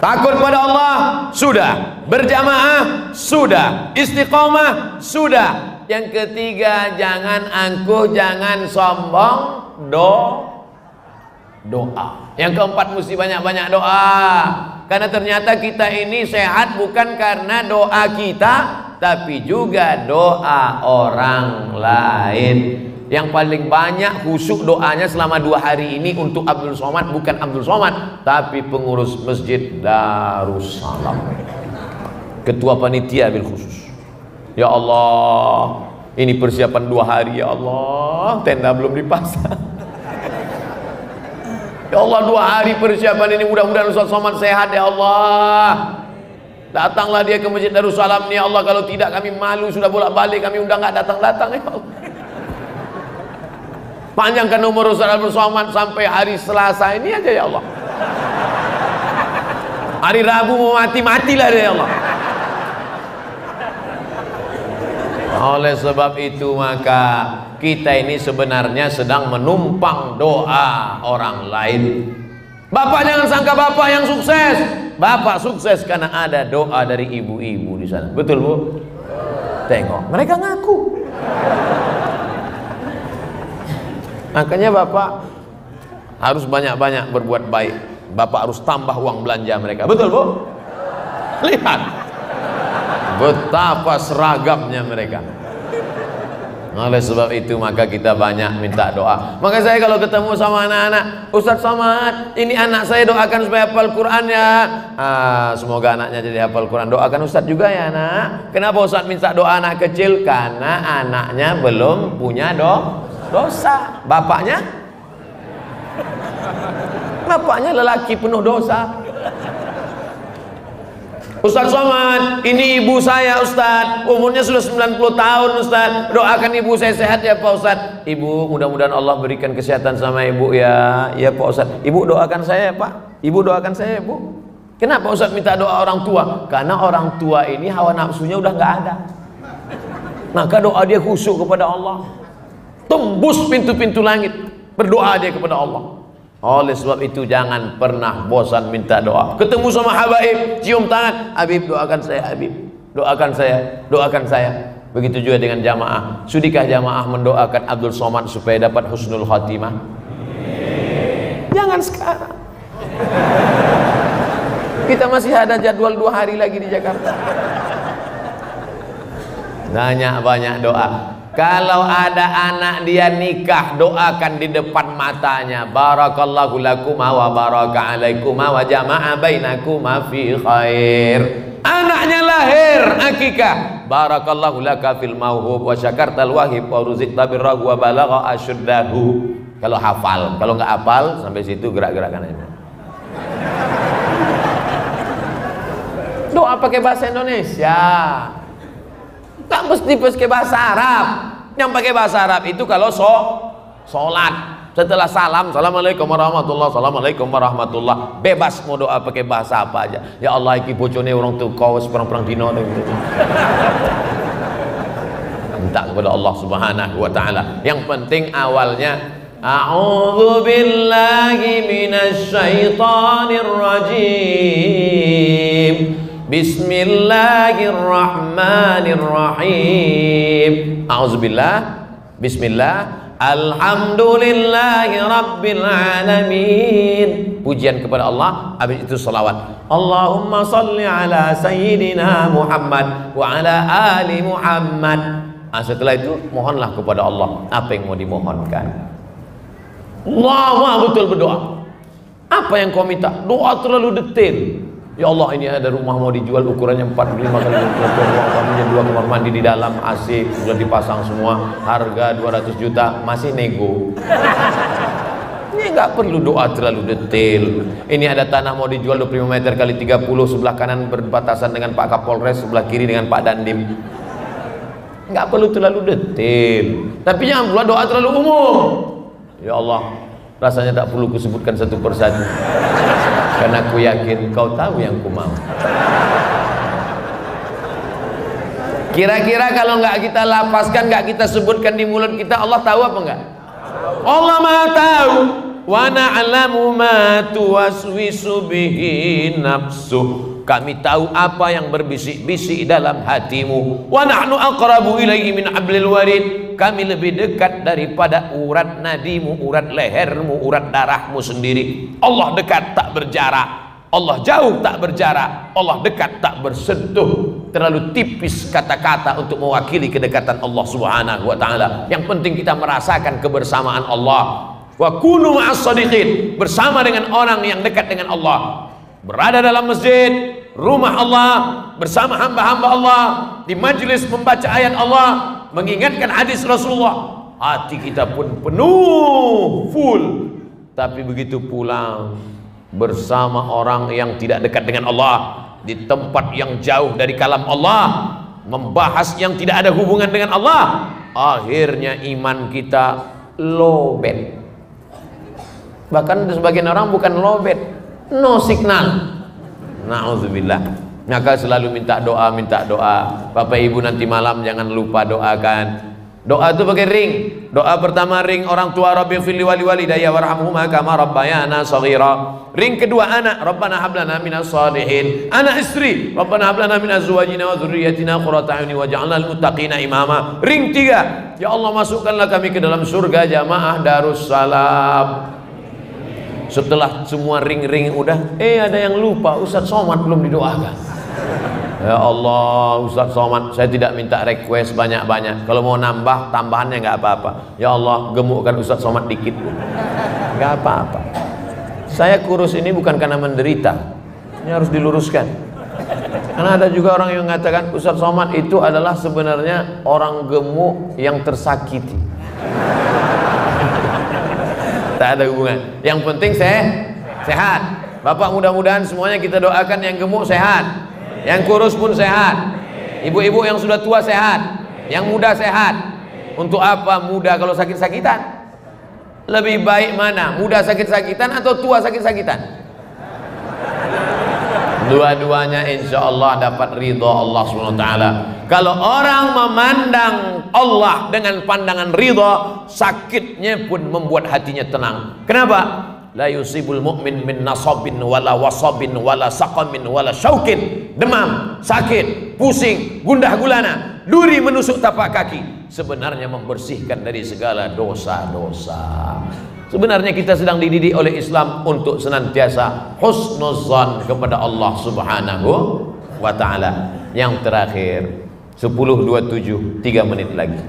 Takut pada Allah sudah, berjamaah sudah, istiqomah sudah. Yang ketiga, jangan angkuh, jangan sombong, doa. Yang keempat, mesti banyak-banyak doa. Karena ternyata kita ini sehat bukan karena doa kita, tapi juga doa orang lain. Yang paling banyak khusyuk doanya selama 2 hari ini untuk Abdul Somad, bukan Abdul Somad, tapi pengurus masjid Darussalam, ketua panitia bil khusus. Ya Allah, ini persiapan 2 hari ya Allah, tenda belum dipasang. Ya Allah, 2 hari persiapan ini, mudah-mudahan Ustaz Somad sehat ya Allah. Datanglah dia ke masjid Darussalam nih ya Allah, kalau tidak kami malu, sudah bolak-balik kami undang nggak datang-datang ya Allah. Panjangkan umur Ustaz Abdul Somad sampai hari Selasa ini aja ya Allah. Hari Rabu mau mati-matilah dia ya Allah. Oleh sebab itu maka kita ini sebenarnya sedang menumpang doa orang lain. Bapak jangan sangka bapak yang sukses. Bapak sukses karena ada doa dari ibu-ibu di sana. Betul Bu? Tengok, mereka ngaku. Makanya Bapak harus banyak-banyak berbuat baik. Bapak harus tambah uang belanja mereka. Betul Bu? Lihat betapa seragamnya mereka. Oleh sebab itu maka kita banyak minta doa. Maka saya kalau ketemu sama anak-anak, Ustaz Somad, ini anak saya doakan supaya hafal Quran ya. Semoga anaknya jadi hafal Quran. Doakan Ustaz juga ya anak. Kenapa Ustaz minta doa anak kecil? Karena anaknya belum punya dosa. Bapaknya lelaki penuh dosa. Ustaz Somad, ini ibu saya Ustaz, umurnya sudah 90 tahun Ustaz, doakan ibu saya sehat ya Pak Ustaz. Ibu, mudah-mudahan Allah berikan kesehatan sama ibu ya. Ya Pak Ustaz. Ibu doakan saya Pak. Ibu doakan saya Bu. Kenapa Ustaz minta doa orang tua? Karena orang tua ini hawa nafsunya udah nggak ada. Maka doa dia khusyuk kepada Allah, tembus pintu-pintu langit, berdoa dia kepada Allah. Oleh sebab itu jangan pernah bosan minta doa. Ketemu sama habaib, cium tangan, Habib doakan saya, Habib doakan saya, doakan saya. Begitu juga dengan jamaah. Sudikah jamaah mendoakan Abdul Somad supaya dapat husnul khatimah? Jangan sekarang. Kita masih ada jadwal 2 hari lagi di Jakarta. Banyak-banyak doa. Kalau ada anak dia nikah, doakan di depan matanya. Barakallahu lakuma wa baraka alaikuma wa jama'a bainakuma fi khair. Anaknya lahir, akikah. Barakallahu laka fil mauhub wa syakartal wahib wa ruzikta birrahu wa balagha asyuddahu. Kalau hafal, kalau nggak hafal sampai situ gerak-gerakan aja. Doa pakai bahasa Indonesia. Tak mesti pakai bahasa Arab. Yang pakai bahasa Arab itu kalau sholat. Setelah salam, assalamualaikum warahmatullah, assalamualaikum warahmatullah. Bebas mau doa pakai bahasa apa aja. Ya Allah, iki bocone orang tuh kawas perang-perang dino. Minta kepada Allah Subhanahu wa taala. Yang penting awalnya a'udzu billahi minasy syaithanir rajim. Bismillahirrahmanirrahim. A'udzubillah. Bismillah. Alhamdulillahi rabbil alamin. Pujian kepada Allah, habis itu salawat. Allahumma salli ala sayyidina Muhammad wa ala ali Muhammad. Setelah itu mohonlah kepada Allah apa yang mau dimohonkan. Allah betul berdoa. Apa yang kau minta? Doa terlalu detail. Ya Allah, ini ada rumah mau dijual, ukurannya 45 kali 20, ruang 2 kamar mandi di dalam, AC sudah dipasang semua, harga 200 juta, masih nego. Ini nggak perlu doa terlalu detail. Ini ada tanah mau dijual 25 meter kali 30, sebelah kanan berbatasan dengan Pak Kapolres, sebelah kiri dengan Pak Dandim. Nggak perlu terlalu detail. Tapi jangan pula doa terlalu umum. Ya Allah, rasanya tak perlu kusebutkan satu persatu. Karena aku yakin kau tahu yang ku mau. Kira-kira kalau nggak kita lapaskan, nggak kita sebutkan di mulut kita, Allah tahu apa enggak? Allah Maha tahu. wa na'lamu ma tuwaswisu bihi nafsuh. Kami tahu apa yang berbisik-bisik dalam hatimu. Wa nahnu aqrabu ilaihi min hablil warid. Kami lebih dekat daripada urat nadimu, urat lehermu, urat darahmu sendiri. Allah dekat tak berjarak, Allah jauh tak berjarak, Allah dekat tak bersentuh. Terlalu tipis kata-kata untuk mewakili kedekatan Allah Subhanahu wa taala. Yang penting kita merasakan kebersamaan Allah. Wa kunu ma'as shadiqin, bersama dengan orang yang dekat dengan Allah. Berada dalam masjid, rumah Allah, bersama hamba-hamba Allah, di majelis membaca ayat Allah, mengingatkan hadis Rasulullah, hati kita pun penuh, full. Tapi begitu pulang bersama orang yang tidak dekat dengan Allah, di tempat yang jauh dari kalam Allah, membahas yang tidak ada hubungan dengan Allah, akhirnya iman kita lowbat. Bahkan sebagian orang bukan lowbat, no signal. Na'udzubillah. Maka selalu minta doa. Bapak Ibu nanti malam jangan lupa doakan. Doa itu pakai ring. Doa pertama ring orang tua, Rabbi firli wali walidayya warhamhuma kama rabbayana shaghira. Ring kedua anak, Rabbana hab lana minas shalihin. Anak istri, Rabbana hab lana min azwajina wa dzurriyyatina qurrata a'yun waj'alna lil muttaqina imama. Ring tiga, ya Allah masukkanlah kami ke dalam surga jamaah Darussalam. Setelah semua ring-ring udah, ada yang lupa, Ustadz Somad belum didoakan. Ya Allah, Ustadz Somad, saya tidak minta request banyak-banyak. Kalau mau nambah, tambahannya nggak apa-apa. Ya Allah, gemukkan Ustadz Somad dikit. Nggak apa-apa. Saya kurus ini bukan karena menderita. Ini harus diluruskan. Karena ada juga orang yang mengatakan Ustadz Somad itu adalah sebenarnya orang gemuk yang tersakiti. Tak ada hubungan. Yang penting sehat. Bapak mudah-mudahan semuanya kita doakan yang gemuk sehat, yang kurus pun sehat, ibu-ibu yang sudah tua sehat, yang muda sehat. Untuk apa muda kalau sakit-sakitan? Lebih baik mana? Muda sakit-sakitan atau tua sakit-sakitan? Dua-duanya insya Allah dapat ridha Allah SWT. Kalau orang memandang Allah dengan pandangan ridha, sakitnya pun membuat hatinya tenang. Kenapa? La yusibul mu'min min nasabin wala wasabin wala saqamin wala syaukin. Demam, sakit, pusing, gundah gulana, duri menusuk tapak kaki, sebenarnya membersihkan dari segala dosa-dosa. Sebenarnya kita sedang dididik oleh Islam untuk senantiasa husnuzan kepada Allah Subhanahu wa ta'ala. Yang terakhir 10.27, 3 menit lagi.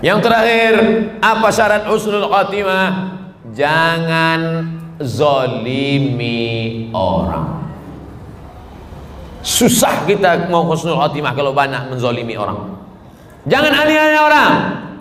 Yang terakhir, apa syarat husnul khatimah? Jangan zalimi orang. Susah kita mau husnul khatimah kalau banyak menzalimi orang. Jangan aniaya orang,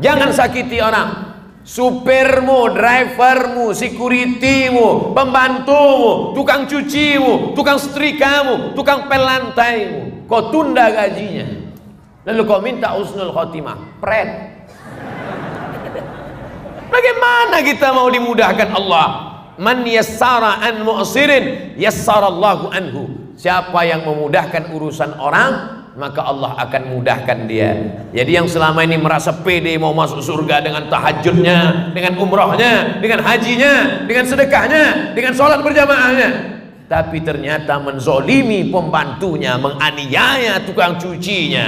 jangan sakiti orang. Supirmu, drivermu, securitymu, pembantumu, tukang cucimu, tukang setrikamu, tukang pel lantaimu, kau tunda gajinya, lalu kau minta husnul khatimah, pret. Bagaimana kita mau dimudahkan Allah? Man yassara an mu'sirin yassarallahu anhu. Siapa yang memudahkan urusan orang, maka Allah akan mudahkan dia. Jadi yang selama ini merasa pede mau masuk surga dengan tahajudnya, dengan umrohnya, dengan hajinya, dengan sedekahnya, dengan sholat berjamaahnya, tapi ternyata menzolimi pembantunya, menganiaya tukang cucinya,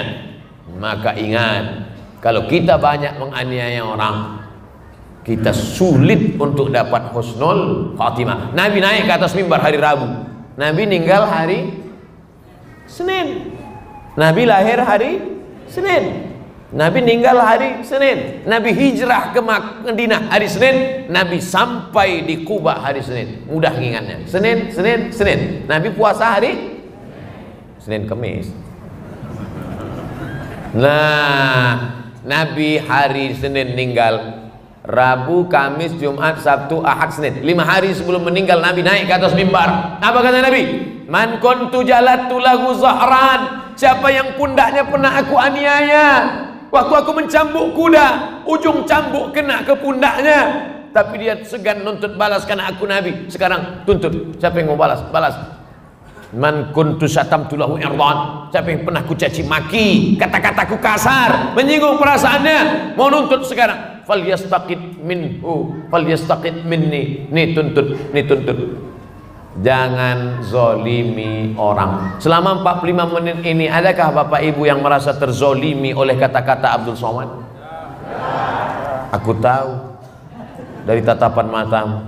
maka ingat, kalau kita banyak menganiaya orang, kita sulit untuk dapat husnul khatimah. Nabi naik ke atas mimbar hari Rabu, Nabi meninggal hari Senin. Nabi lahir hari Senin, Nabi meninggal hari Senin. Nabi hijrah ke Madinah hari Senin, Nabi sampai di Kuba hari Senin. Mudah ingatnya, Senin, Senin, Senin. Nabi puasa hari Senin, Kamis. Nah, Nabi hari Senin meninggal, Rabu, Kamis, Jumat, Sabtu, Ahad, Senin. 5 hari sebelum meninggal Nabi naik ke atas mimbar. Apa kata Nabi? Man kuntu jalatu lahu zahran. Siapa yang pundaknya pernah aku aniaya, waktu aku mencambuk kuda, ujung cambuk kena ke pundaknya, tapi dia segan nuntut balas karena aku Nabi. Sekarang tuntut, siapa yang mau balas? Balas. Man kuntu satamtu lahu irdan. Siapa yang pernah ku caci maki, kata-kataku kasar, menyinggung perasaannya, mau nuntut sekarang. falyastaqid minhu falyastaqid minni. Nih tuntut. Jangan zolimi orang. Selama 45 menit ini, adakah Bapak Ibu yang merasa terzolimi oleh kata-kata Abdul Somad? Aku tahu dari tatapan matamu,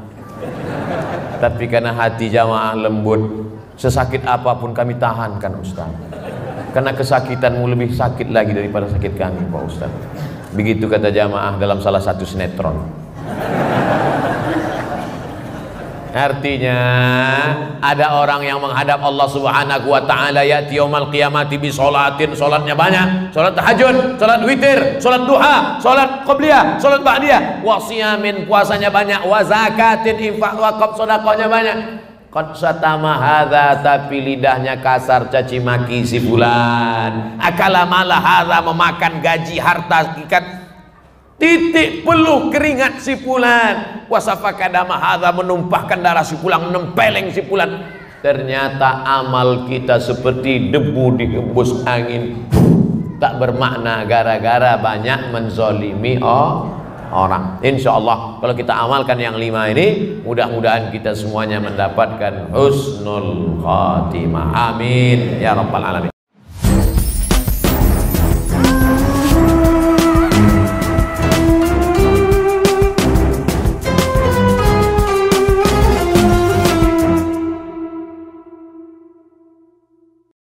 tapi karena hati jamaah lembut, sesakit apapun kami tahankan Ustaz, karena kesakitanmu lebih sakit lagi daripada sakit kami Pak Ustaz. Begitu kata jamaah dalam salah satu sinetron. Artinya ada orang yang menghadap Allah Subhanahu wa taala ya'ti yaumal qiyamati bi sholatin, salatnya banyak, salat tahajud, salat witir, salat duha, salat qabliyah, salat ba'diyah, wa siyamin, puasanya banyak, wa zakatin, infak wakaf, sedekahnya banyak. Qad satama hadza, tapi lidahnya kasar caci maki si fulan. Akala malah hadza, memakan gaji harta ikat titik peluh keringat si fulan. Wasafaka dama hadza, menumpahkan darah si fulan, menempeleng si fulan. Ternyata amal kita seperti debu dihembus angin, tak bermakna gara-gara banyak menzolimi orang. Insya Allah kalau kita amalkan yang 5 ini, mudah-mudahan kita semuanya mendapatkan husnul khatimah. Amin ya rabbal alamin.